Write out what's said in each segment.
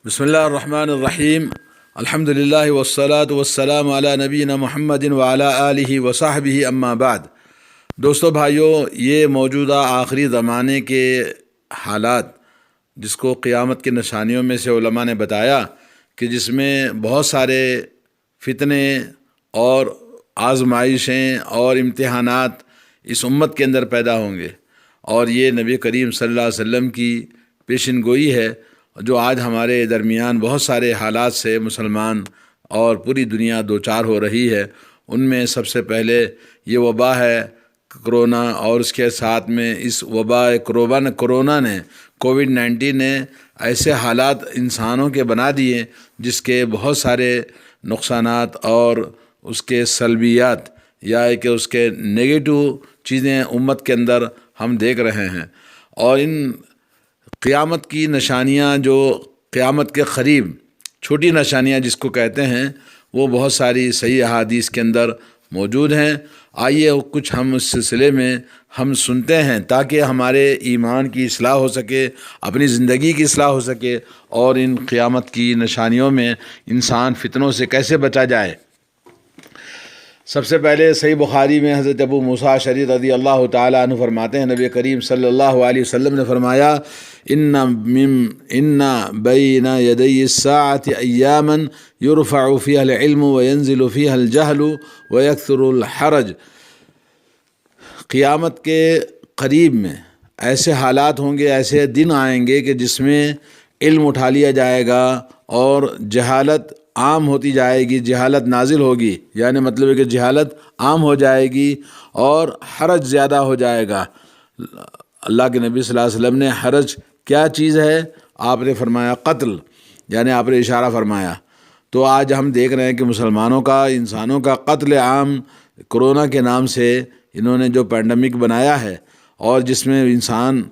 بسم اللہ الرحمن الرحیم الحمد للہ والصلاة والسلام علی نبینا محمد وعلی آلہ وصحبہ اما بعد۔ دوستو بھائیوں، یہ موجودہ آخری زمانے کے حالات جس کو قیامت کی نشانیوں میں سے علماء نے بتایا کہ جس میں بہت سارے فتنے اور آزمائشیں اور امتحانات اس امت کے اندر پیدا ہوں گے، اور یہ نبی کریم صلی اللہ علیہ وسلم کی پیشن گوئی ہے جو آج ہمارے درمیان بہت سارے حالات سے مسلمان اور پوری دنیا دوچار ہو رہی ہے۔ ان میں سب سے پہلے یہ وبا ہے کرونا، اور اس کے ساتھ میں اس وبا کرونا نے کووڈ-19 نے ایسے حالات انسانوں کے بنا دیے جس کے بہت سارے نقصانات اور اس کے سلبیات یا کہ اس کے نگیٹو چیزیں امت کے اندر ہم دیکھ رہے ہیں۔ اور ان قیامت کی نشانیاں جو قیامت کے قریب چھوٹی نشانیاں جس کو کہتے ہیں، وہ بہت ساری صحیح احادیث کے اندر موجود ہیں۔ آئیے کچھ ہم اس سلسلے میں ہم سنتے ہیں تاکہ ہمارے ایمان کی اصلاح ہو سکے، اپنی زندگی کی اصلاح ہو سکے، اور ان قیامت کی نشانیوں میں انسان فتنوں سے کیسے بچا جائے۔ سب سے پہلے صحیح بخاری میں حضرت ابو موسیٰ اشعری رضی اللہ تعالیٰ عنہ فرماتے ہیں، نبی کریم صلی اللہ علیہ وسلم نے فرمایا، ان بین یدی الساعۃ ایاما یرفع فیہا العلم وینزل فیہا الجہل ویکثر الحرج۔ قیامت کے قریب میں ایسے حالات ہوں گے، ایسے دن آئیں گے کہ جس میں علم اٹھا لیا جائے گا اور جہالت عام ہوتی جائے گی، جہالت نازل ہوگی، یعنی مطلب ہے کہ جہالت عام ہو جائے گی اور حرج زیادہ ہو جائے گا۔ اللہ کے نبی صلی اللہ علیہ وسلم نے حرج کیا چیز ہے آپ نے فرمایا قتل، یعنی آپ نے اشارہ فرمایا۔ تو آج ہم دیکھ رہے ہیں کہ مسلمانوں کا، انسانوں کا قتل عام کرونا کے نام سے انہوں نے جو پینڈیمک بنایا ہے، اور جس میں انسان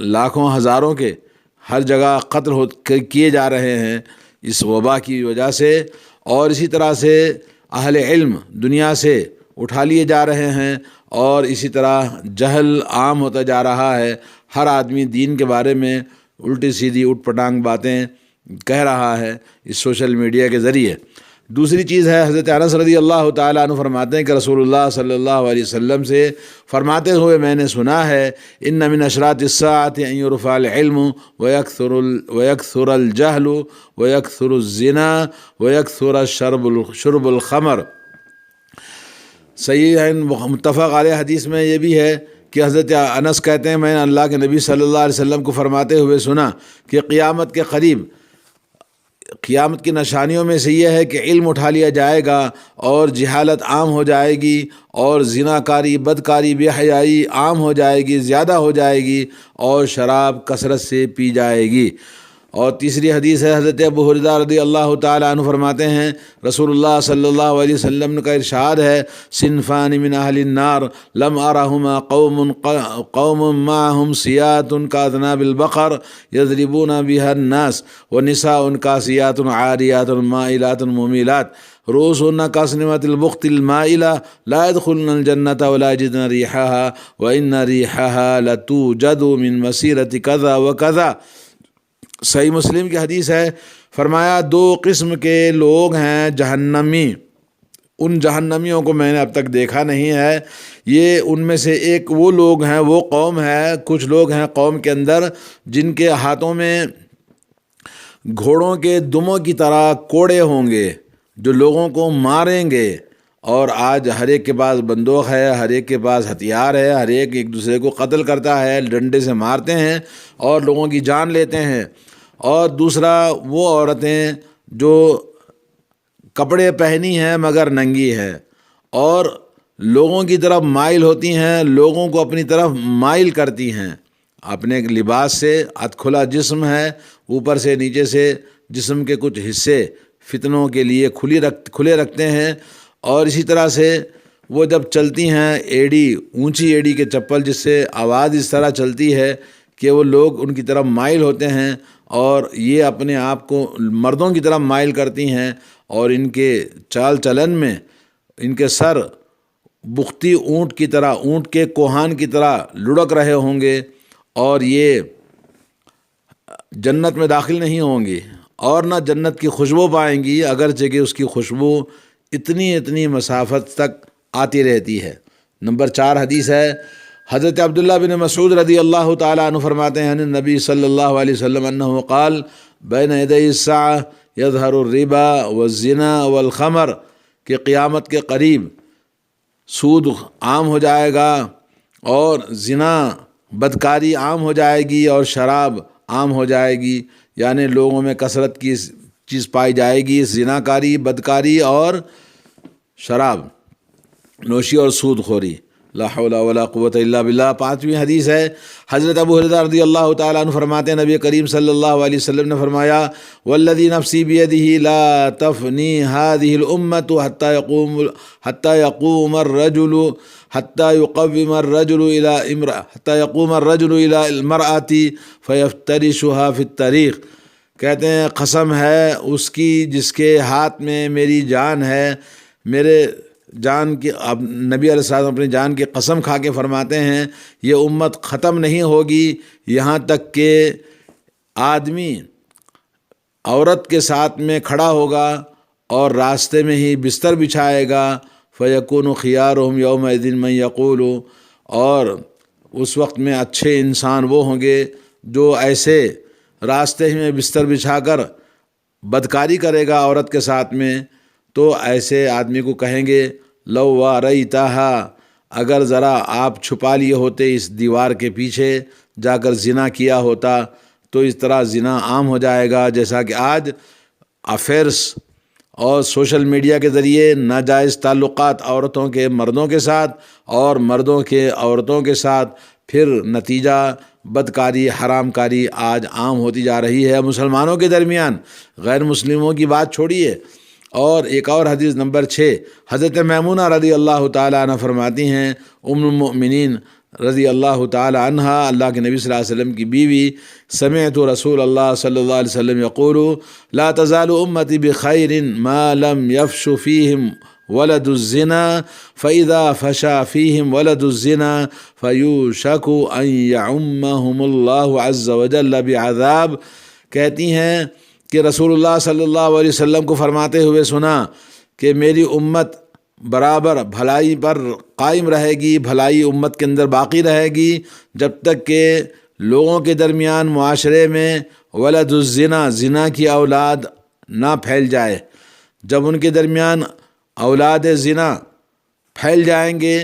لاکھوں ہزاروں کے ہر جگہ قتل کیے جا رہے ہیں اس وبا کی وجہ سے، اور اسی طرح سے اہل علم دنیا سے اٹھا لیے جا رہے ہیں، اور اسی طرح جہل عام ہوتا جا رہا ہے۔ ہر آدمی دین کے بارے میں الٹی سیدھی اٹھ پٹانگ باتیں کہہ رہا ہے اس سوشل میڈیا کے ذریعے۔ دوسری چیز ہے، حضرت انس رضی اللہ تعالیٰ عنہ فرماتے ہیں کہ رسول اللہ صلی اللہ علیہ وسلم سے فرماتے ہوئے میں نے سنا ہے، ان من اشراط الساعۃ ان یرفع العلم ویکثر الجہل ویکثر الزنا ویکثر شرب الخمر۔ صحیح ہے، متفق علیہ حدیث میں یہ بھی ہے کہ حضرت انس کہتے ہیں میں نے اللہ کے نبی صلی اللہ علیہ وسلم کو فرماتے ہوئے سنا کہ قیامت کے قریب قیامت کی نشانیوں میں سے یہ ہے کہ علم اٹھا لیا جائے گا اور جہالت عام ہو جائے گی، اور زناکاری، بدکاری، بے حیائی عام ہو جائے گی، زیادہ ہو جائے گی، اور شراب کثرت سے پی جائے گی۔ اور تیسری حدیث ہے، حضرت ابو ہریرہ رضی اللہ تعالیٰ عنہ فرماتے ہیں رسول اللہ صلی اللہ علیہ وسلم کا ارشاد ہے، صنفان من اہل النار لم ارہما قوم معهم سیات کاذناب البقر یضربون بها الناس ونساء کاسیات عاریات مائلات ممیلات رؤوسهن کاسنمة البخت المائلة لا يدخلن الجنة ولا يجدن ريحها وإن ريحها لتوجد من مسيرة كذا وكذا۔ صحیح مسلم کی حدیث ہے، فرمایا دو قسم کے لوگ ہیں جہنمی، ان جہنمیوں کو میں نے اب تک دیکھا نہیں ہے۔ یہ ان میں سے ایک وہ لوگ ہیں، وہ قوم ہے، کچھ لوگ ہیں قوم کے اندر جن کے ہاتھوں میں گھوڑوں کے دموں کی طرح کوڑے ہوں گے جو لوگوں کو ماریں گے۔ اور آج ہر ایک کے پاس بندوق ہے، ہر ایک کے پاس ہتھیار ہے، ہر ایک دوسرے کو قتل کرتا ہے، ڈنڈے سے مارتے ہیں اور لوگوں کی جان لیتے ہیں۔ اور دوسرا وہ عورتیں جو کپڑے پہنی ہیں مگر ننگی ہیں اور لوگوں کی طرف مائل ہوتی ہیں، لوگوں کو اپنی طرف مائل کرتی ہیں اپنے لباس سے۔ ادھکھلا جسم ہے، اوپر سے نیچے سے جسم کے کچھ حصے فتنوں کے لیے کھلے رکھتے ہیں، اور اسی طرح سے وہ جب چلتی ہیں ایڑی، اونچی ایڑی کے چپل، جس سے آواز اس طرح چلتی ہے کہ وہ لوگ ان کی طرف مائل ہوتے ہیں، اور یہ اپنے آپ کو مردوں کی طرف مائل کرتی ہیں، اور ان کے چال چلن میں ان کے سر بختی اونٹ کی طرح، اونٹ کے کوہان کی طرح لڑک رہے ہوں گے، اور یہ جنت میں داخل نہیں ہوں گی، اور نہ جنت کی خوشبو پائیں گی، اگرچہ کہ اس کی خوشبو اتنی مسافت تک آتی رہتی ہے۔ نمبر 4 حدیث ہے، حضرت عبداللہ بن مسعود رضی اللہ تعالیٰ عنہ فرماتے ہیں نبی صلی اللہ علیہ وسلم انہ قال بین یدی الساعہ یظہر الربا والزنا والخمر، کہ قیامت کے قریب سود عام ہو جائے گا اور زنا بدکاری عام ہو جائے گی اور شراب عام ہو جائے گی، یعنی لوگوں میں کثرت کی چیز پائی جائے گی، زنا کاری، بدکاری اور شراب نوشی اور سود خوری۔ لا حول ولا قوت الا باللہ۔ 5ویں حدیث ہے، حضرت ابو ہریرہ رضی اللہ تعالیٰ عنہ فرماتے ہیں نبی کریم صلی اللہ علیہ وسلم نے فرمایا والذی نفسی بیدہ لا تفنی هذه الامة حتى يقوم الرجل الى المرأة فيفترشها في الطريق۔ کہتے ہیں قسم ہے اس کی جس کے ہاتھ میں میری جان ہے، میرے جان کی، اب نبی علیہ السلام اپنی جان کی قسم کھا کے فرماتے ہیں یہ امت ختم نہیں ہوگی یہاں تک کہ آدمی عورت کے ساتھ میں کھڑا ہوگا اور راستے میں ہی بستر بچھائے گا، فَيَكُونُ خِيَارُهُمْ يَوْمَئِذٍ مَنْ يَقُولُ، اور اس وقت میں اچھے انسان وہ ہوں گے جو ایسے راستے میں بستر بچھا کر بدکاری کرے گا عورت کے ساتھ میں، تو ایسے آدمی کو کہیں گے لو وَرَيْتَهَا، اگر ذرا آپ چھپا لیے ہوتے اس دیوار کے پیچھے جا کر زنا کیا ہوتا تو اس طرح زنا عام ہو جائے گا، جیسا کہ آج افیئرس اور سوشل میڈیا کے ذریعے ناجائز تعلقات عورتوں کے مردوں کے ساتھ اور مردوں کے عورتوں کے ساتھ، پھر نتیجہ بدکاری، حرام کاری آج عام ہوتی جا رہی ہے مسلمانوں کے درمیان، غیر مسلموں کی بات چھوڑیے۔ اور ایک اور حدیث نمبر 6، حضرت میمونہ رضی اللہ تعالیٰ عنہ فرماتی ہیں، ام المؤمنین رضی اللہ تعالیٰ عنہ، اللہ کے نبی صلی اللہ علیہ وسلم کی بیوی، سمعت رسول اللہ صلی اللہ علیہ وسلم یقول لا تزال امتی بخیر ما لم یفش فیہم ولد الزنا فاذا فشا فیہم ولد الزنا فیوشک ان یعمہم اللہ عز وجل بعذاب۔ کہتی ہیں کہ رسول اللہ صلی اللہ علیہ وسلم کو فرماتے ہوئے سنا کہ میری امت برابر بھلائی پر قائم رہے گی، بھلائی امت کے اندر باقی رہے گی جب تک کہ لوگوں کے درمیان، معاشرے میں ولد الزنا، زنا کی اولاد نہ پھیل جائے۔ جب ان کے درمیان اولاد زنا پھیل جائیں گے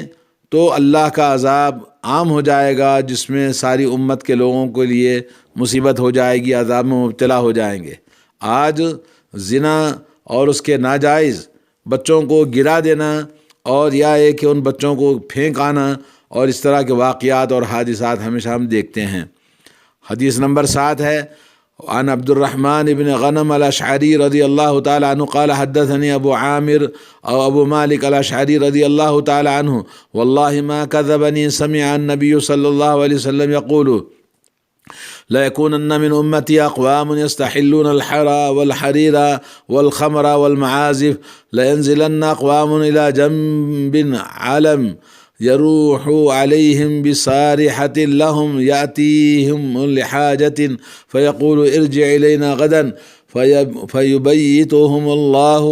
تو اللہ کا عذاب عام ہو جائے گا، جس میں ساری امت کے لوگوں کے لیے مصیبت ہو جائے گی، عذاب میں مبتلا ہو جائیں گے۔ آج زنا اور اس کے ناجائز بچوں کو گرا دینا اور یا یہ کہ ان بچوں کو پھینک آنا اور اس طرح کے واقعات اور حادثات ہمیشہ ہم دیکھتے ہیں۔ حدیث نمبر 7 ہے، عن عبد الرحمن بن غنم الاشعری رضی اللہ تعالیٰ عنہ قال حدثني ابو عامر او ابو مالک الاشعری رضی اللہ تعالیٰ عنہ واللہ ما کذبنی سمع النبی صلی اللہ علیہ وسلم یقول لَيَكُونَنَّ مِنْ أُمَّتِي أَقْوَامٌ يَسْتَحِلُّونَ الْحَرَ وَالْحَرِيرَ وَالْخَمْرَ وَالْمَعَازِفَ لَيَنْزِلَنَّ أَقْوَامٌ إِلَى جَنْبٍ عَلَمٍ يَرُوحُ عَلَيْهِمْ بِصَارِحَةٍ لَهُمْ يَأْتِيهِمْ لِحَاجَةٍ فَيَقُولُ ارْجِعْ إِلَيْنَا غَدًا فَيُبَيِّتُهُمُ اللَّهُ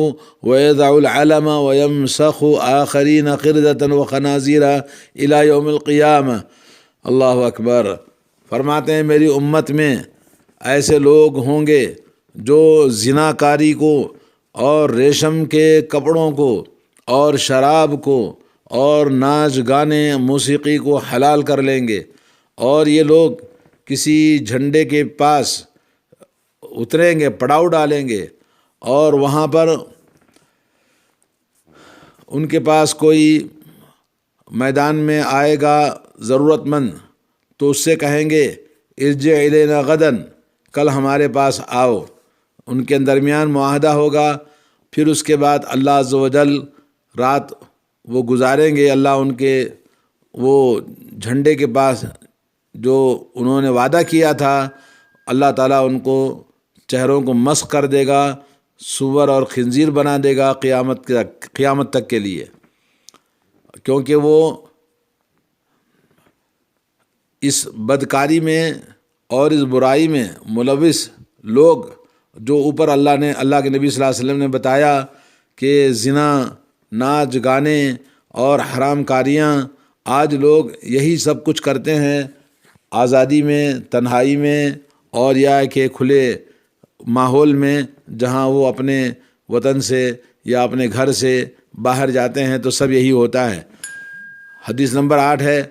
وَيَضَعُ الْعَلَمَ وَيَمْسَخُ آخَرِينَ قِرْدَةً وَخَنَازِيرَ إِلَى يَوْمِ الْقِيَامَةِ۔ اللہ اکبر۔ فرماتے ہیں میری امت میں ایسے لوگ ہوں گے جو زنا کاری کو اور ریشم کے کپڑوں کو اور شراب کو اور ناچ گانے موسیقی کو حلال کر لیں گے، اور یہ لوگ کسی جھنڈے کے پاس اتریں گے، پڑاؤ ڈالیں گے، اور وہاں پر ان کے پاس کوئی میدان میں آئے گا ضرورت مند تو اس سے کہیں گے ارجع الینا غداً، کل ہمارے پاس آؤ۔ ان کے درمیان معاہدہ ہوگا، پھر اس کے بعد اللہ عز و جل رات وہ گزاریں گے، اللہ ان کے وہ جھنڈے کے پاس جو انہوں نے وعدہ کیا تھا، اللہ تعالیٰ ان کو چہروں کو مسخ کر دے گا، سور اور خنزیر بنا دے گا قیامت تک کے لیے، کیونکہ وہ اس بدکاری میں اور اس برائی میں ملوث لوگ جو اوپر اللہ کے نبی صلی اللہ علیہ وسلم نے بتایا کہ زنا، ناچ گانے اور حرام کاریاں، آج لوگ یہی سب کچھ کرتے ہیں آزادی میں، تنہائی میں، اور یا کہ کھلے ماحول میں، جہاں وہ اپنے وطن سے یا اپنے گھر سے باہر جاتے ہیں تو سب یہی ہوتا ہے۔ حدیث نمبر 8 ہے،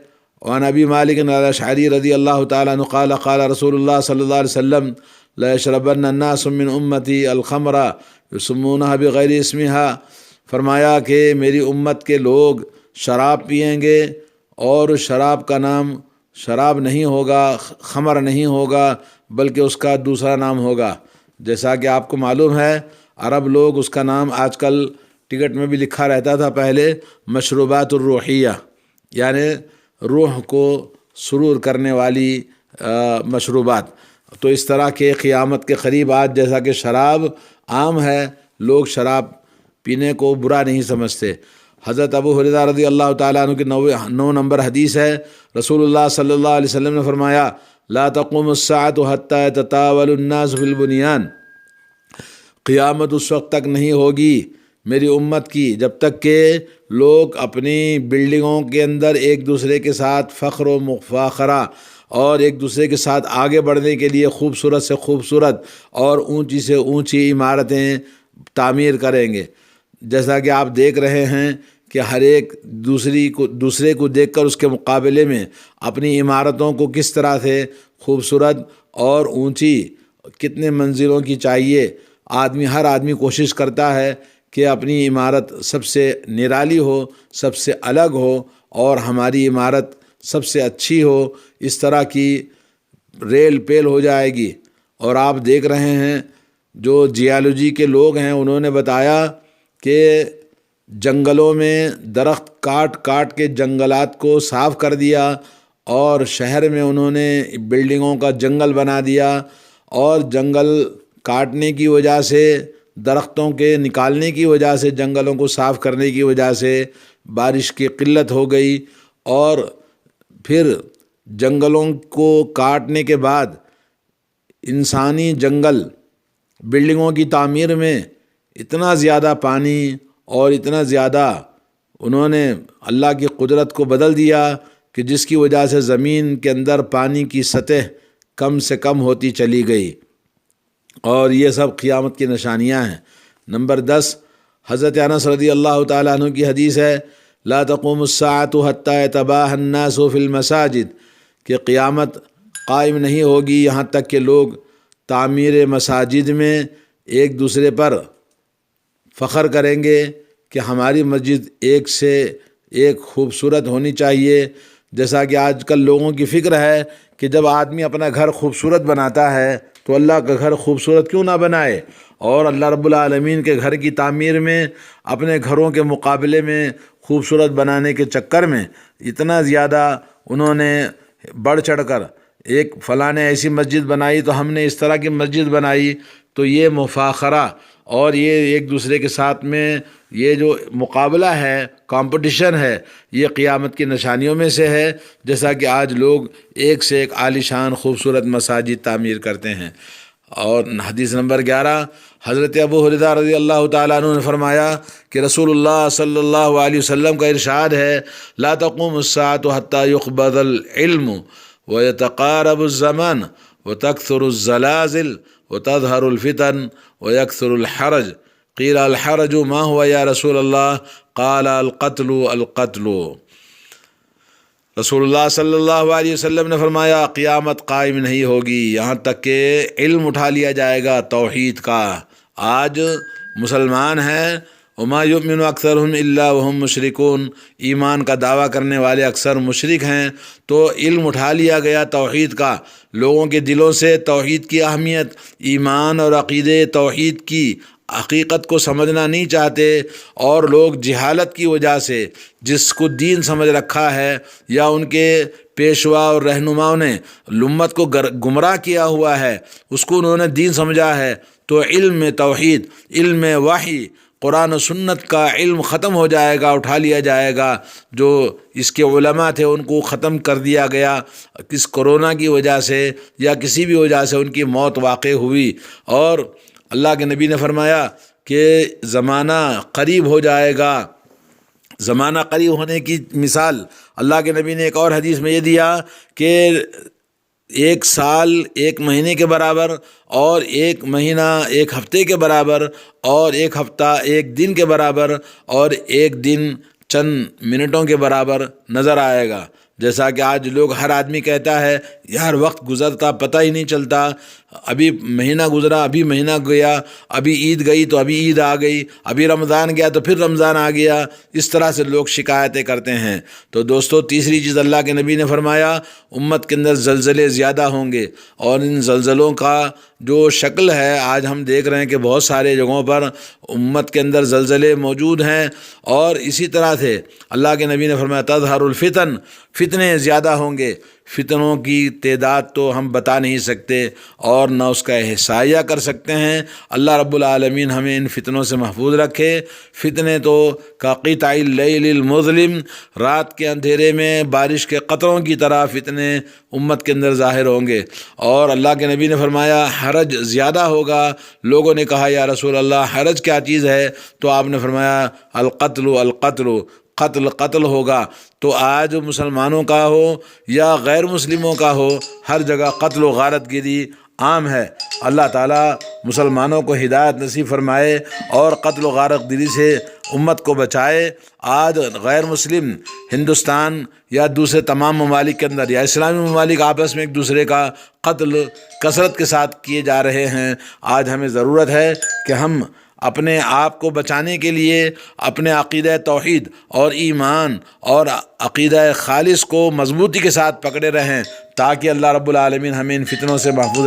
وعن ابی مالک الاشعری رضی اللہ تعالیٰ عنہ قال قال رسول اللہ صلی اللہ علیہ وسلم لا يشربن الناس من امتی الخمر یسمونها بغیر اسمها، فرمایا کہ میری امت کے لوگ شراب پئیں گے اور شراب کا نام شراب نہیں ہوگا، خمر نہیں ہوگا، بلکہ اس کا دوسرا نام ہوگا۔ جیسا کہ آپ کو معلوم ہے عرب لوگ اس کا نام آج کل ٹکٹ میں بھی لکھا رہتا تھا پہلے، مشروبات الروحیہ، یعنی روح کو سرور کرنے والی مشروبات۔ تو اس طرح کے قیامت کے قریب آج جیسا کہ شراب عام ہے، لوگ شراب پینے کو برا نہیں سمجھتے۔ حضرت ابو ہریرہ رضی اللہ تعالیٰ عنہ کی 9 نمبر حدیث ہے، رسول اللہ صلی اللہ علیہ وسلم نے فرمایا لا تقوم الساعة حتى يتطاول الناس في البنيان، قیامت اس وقت تک نہیں ہوگی میری امت کی جب تک کہ لوگ اپنی بلڈنگوں کے اندر ایک دوسرے کے ساتھ فخر و مفاخرہ اور ایک دوسرے کے ساتھ آگے بڑھنے کے لیے خوبصورت سے خوبصورت اور اونچی سے اونچی عمارتیں تعمیر کریں گے۔ جیسا کہ آپ دیکھ رہے ہیں کہ ہر ایک دوسرے کو دیکھ کر اس کے مقابلے میں اپنی عمارتوں کو کس طرح سے خوبصورت اور اونچی کتنے منزلوں کی چاہیے، ہر آدمی کوشش کرتا ہے کہ اپنی عمارت سب سے نرالی ہو، سب سے الگ ہو، اور ہماری عمارت سب سے اچھی ہو۔ اس طرح کی ریل پیل ہو جائے گی۔ اور آپ دیکھ رہے ہیں جو جیالوجی کے لوگ ہیں انہوں نے بتایا کہ جنگلوں میں درخت کاٹ کاٹ کے جنگلات کو صاف کر دیا، اور شہر میں انہوں نے بلڈنگوں کا جنگل بنا دیا، اور جنگل کاٹنے کی وجہ سے، درختوں کے نکالنے کی وجہ سے، جنگلوں کو صاف کرنے کی وجہ سے بارش کی قلت ہو گئی، اور پھر جنگلوں کو کاٹنے کے بعد انسانی جنگل بلڈنگوں کی تعمیر میں اتنا زیادہ پانی اور اتنا زیادہ انہوں نے اللہ کی قدرت کو بدل دیا کہ جس کی وجہ سے زمین کے اندر پانی کی سطح کم سے کم ہوتی چلی گئی، اور یہ سب قیامت کی نشانیاں ہیں۔ نمبر 10، حضرت انس رضی اللہ تعالیٰ عنہ کی حدیث ہے لا تقوم الساعة حتى يتباهى الناس في المساجد، کہ قیامت قائم نہیں ہوگی یہاں تک کہ لوگ تعمیر مساجد میں ایک دوسرے پر فخر کریں گے کہ ہماری مسجد ایک سے ایک خوبصورت ہونی چاہیے۔ جیسا کہ آج کل لوگوں کی فکر ہے کہ جب آدمی اپنا گھر خوبصورت بناتا ہے تو اللہ کا گھر خوبصورت کیوں نہ بنائے، اور اللہ رب العالمین کے گھر کی تعمیر میں اپنے گھروں کے مقابلے میں خوبصورت بنانے کے چکر میں اتنا زیادہ انہوں نے بڑھ چڑھ کر ایک فلاں نے ایسی مسجد بنائی تو ہم نے اس طرح کی مسجد بنائی، تو یہ مفاخرہ اور یہ ایک دوسرے کے ساتھ میں یہ جو مقابلہ ہے، کمپٹیشن ہے، یہ قیامت کی نشانیوں میں سے ہے۔ جیسا کہ آج لوگ ایک سے ایک عالیشان خوبصورت مساجد تعمیر کرتے ہیں۔ اور حدیث نمبر 11، حضرت ابو ہریرہ رضی اللہ تعالیٰ عنہ نے فرمایا کہ رسول اللہ صلی اللہ علیہ وسلم کا ارشاد ہے لا تقوم الساعة حتى يقبض العلم ويتقارب الزمان وتكثر الزلازل وتظهر الفتن ويكثر الحرج قيل الحرج ما هو يا رسول الله قال القتل القتل۔ رسول اللہ صلی اللہ علیہ وسلم نے فرمایا قیامت قائم نہیں ہوگی یہاں تک کہ علم اٹھا لیا جائے گا توحید کا۔ آج مسلمان ہیں وما یؤمن اکثرهم الا وهم مشرکون، ایمان کا دعویٰ کرنے والے اکثر مشرک ہیں، تو علم اٹھا لیا گیا توحید کا۔ لوگوں کے دلوں سے توحید کی اہمیت، ایمان اور عقیدے توحید کی حقیقت کو سمجھنا نہیں چاہتے، اور لوگ جہالت کی وجہ سے جس کو دین سمجھ رکھا ہے یا ان کے پیشوا اور رہنماؤں نے امت کو گمراہ کیا ہوا ہے، اس کو انہوں نے دین سمجھا ہے، تو علم توحید، علم وحی، قرآن و سنت کا علم ختم ہو جائے گا، اٹھا لیا جائے گا۔ جو اس کے علماء تھے ان کو ختم کر دیا گیا، کس کرونا کی وجہ سے یا کسی بھی وجہ سے ان کی موت واقع ہوئی، اور اللہ کے نبی نے فرمایا کہ زمانہ قریب ہو جائے گا۔ زمانہ قریب ہونے کی مثال اللہ کے نبی نے ایک اور حدیث میں یہ دیا کہ 1 سال 1 مہینے کے برابر، اور 1 مہینہ 1 ہفتے کے برابر، اور 1 ہفتہ 1 دن کے برابر، اور 1 دن چند منٹوں کے برابر نظر آئے گا۔ جیسا کہ آج لوگ، ہر آدمی کہتا ہے یار وقت گزرتا پتہ ہی نہیں چلتا، ابھی مہینہ گزرا، ابھی مہینہ گیا، ابھی عید گئی تو ابھی عید آ گئی، ابھی رمضان گیا تو پھر رمضان آ گیا۔ اس طرح سے لوگ شکایتیں کرتے ہیں۔ تو دوستو، تیسری چیز اللہ کے نبی نے فرمایا امت کے اندر زلزلے زیادہ ہوں گے، اور ان زلزلوں کا جو شکل ہے آج ہم دیکھ رہے ہیں کہ بہت سارے جگہوں پر امت کے اندر زلزلے موجود ہیں۔ اور اسی طرح سے اللہ کے نبی نے فرمایا تظہر الفتن، فتنے زیادہ ہوں گے۔ فتنوں کی تعداد تو ہم بتا نہیں سکتے اور نہ اس کا احصائیہ کر سکتے ہیں۔ اللہ رب العالمین ہمیں ان فتنوں سے محفوظ رکھے۔ فتنے تو کقطع اللیل المظلم، رات کے اندھیرے میں بارش کے قطروں کی طرح فتنے امت کے اندر ظاہر ہوں گے۔ اور اللہ کے نبی نے فرمایا حرج زیادہ ہوگا۔ لوگوں نے کہا یا رسول اللہ حرج کیا چیز ہے؟ تو آپ نے فرمایا القتل القتل، قتل ہوگا۔ تو آج مسلمانوں کا ہو یا غیر مسلموں کا ہو، ہر جگہ قتل و غارت گری عام ہے۔ اللہ تعالیٰ مسلمانوں کو ہدایت نصیب فرمائے اور قتل و غارت گری سے امت کو بچائے۔ آج غیر مسلم ہندوستان یا دوسرے تمام ممالک کے اندر یا اسلامی ممالک آپس میں ایک دوسرے کا قتل کثرت کے ساتھ کیے جا رہے ہیں۔ آج ہمیں ضرورت ہے کہ ہم اپنے آپ کو بچانے کے لیے اپنے عقیدہ توحید اور ایمان اور عقیدہ خالص کو مضبوطی کے ساتھ پکڑے رہیں، تاکہ اللہ رب العالمین ہمیں ان فتنوں سے محفوظ